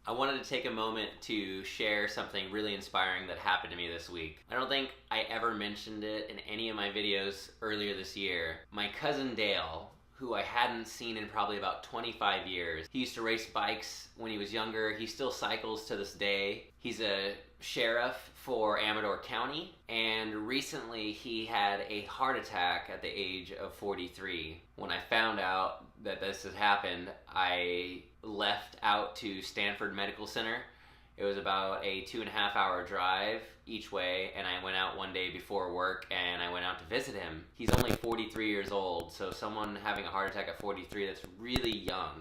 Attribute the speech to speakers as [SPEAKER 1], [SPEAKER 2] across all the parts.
[SPEAKER 1] I wanted to take a moment to share something really inspiring that happened to me this week. I don't think I ever mentioned it in any of my videos earlier this year. My cousin Dale, who I hadn't seen in probably about 25 years. He used to race bikes when he was younger. He still cycles to this day. He's a sheriff for Amador County, and recently he had a heart attack at the age of 43. When I found out that this had happened, I left out to Stanford Medical Center. It was about a 2.5 hour drive each way, and I went out one day before work and I went out to visit him. He's only 43 years old, so someone having a heart attack at 43, that's really young.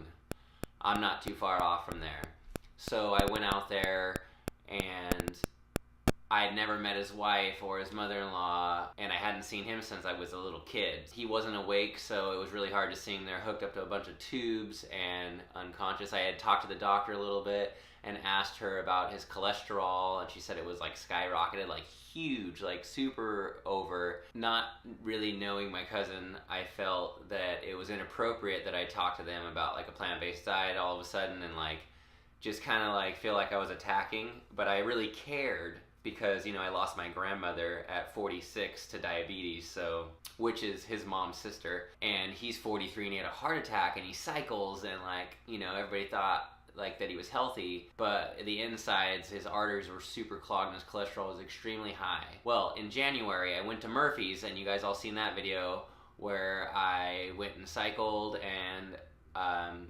[SPEAKER 1] I'm not too far off from there. So I went out there, and I had never met his wife or his mother-in-law, and I hadn't seen him since I was a little kid. He wasn't awake, so it was really hard to see him there, hooked up to a bunch of tubes and unconscious. I had talked to the doctor a little bit and asked her about his cholesterol, and she said it was like skyrocketed, like huge, like super over. Not really knowing my cousin, I felt that it was inappropriate that I talked to them about like a plant-based diet all of a sudden, and like just kind of like feel like I was attacking. But I really cared because, you know, I lost my grandmother at 46 to diabetes, so, which is his mom's sister, and he's 43 and he had a heart attack and he cycles, and like, you know, everybody thought like that he was healthy, but the insides, his arteries were super clogged and his cholesterol was extremely high. Well, in January, I went to Murphy's, and you guys all seen that video where I went and cycled and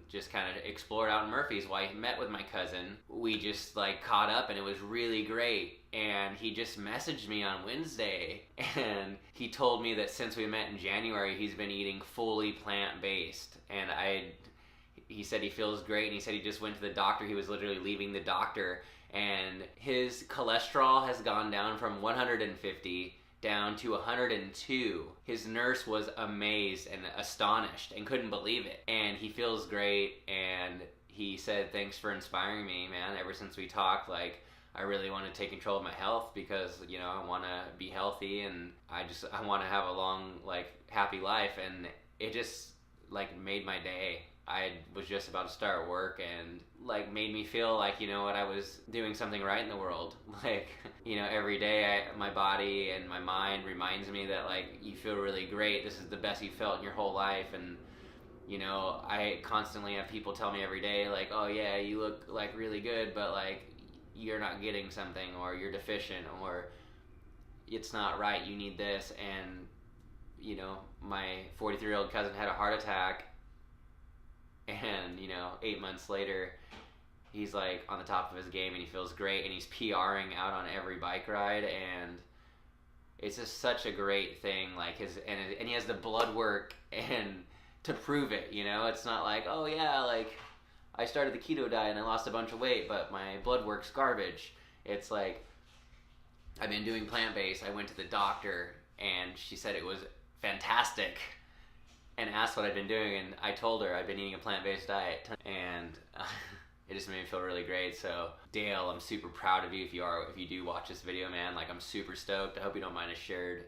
[SPEAKER 1] just kind of explored out in Murphy's while I met with my cousin. We just like caught up, and it was really great. And he just messaged me on Wednesday, and he told me that since we met in January, he's been eating fully plant-based. And he said he feels great, and he said he just went to the doctor. He was literally leaving the doctor, and his cholesterol has gone down from 150 down to 102. His nurse was amazed and astonished and couldn't believe it. And he feels great, and he said, thanks for inspiring me, man. Ever since we talked, like, I really want to take control of my health because, you know, I want to be healthy, and I want to have a long, like, happy life. And it just, like, made my day. I was just about to start work, and like made me feel like, you know what, I was doing something right in the world. Like, you know, every day my body and my mind reminds me that like, you feel really great. This is the best you felt in your whole life. And you know, I constantly have people tell me every day like, oh yeah, you look like really good, but like you're not getting something, or you're deficient, or it's not right, you need this. And you know, my 43-year-old cousin had a heart attack, and you know, 8 months later he's like on the top of his game, and he feels great, and he's PRing out on every bike ride, and it's just such a great thing. Like and he has the blood work and to prove it, you know. It's not like, oh yeah, like I started the keto diet and I lost a bunch of weight, but my blood work's garbage. It's like, I've been doing plant-based. I went to the doctor and she said it was fantastic, and asked what I'd been doing, and I told her I'd been eating a plant-based diet, and it just made me feel really great. So Dale, I'm super proud of you if you do watch this video, man. Like, I'm super stoked. I hope you don't mind I shared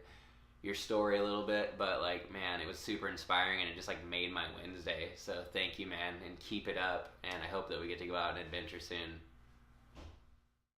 [SPEAKER 1] your story a little bit, but like, man, it was super inspiring, and it just like made my Wednesday. So thank you, man, and keep it up, and I hope that we get to go out and adventure soon.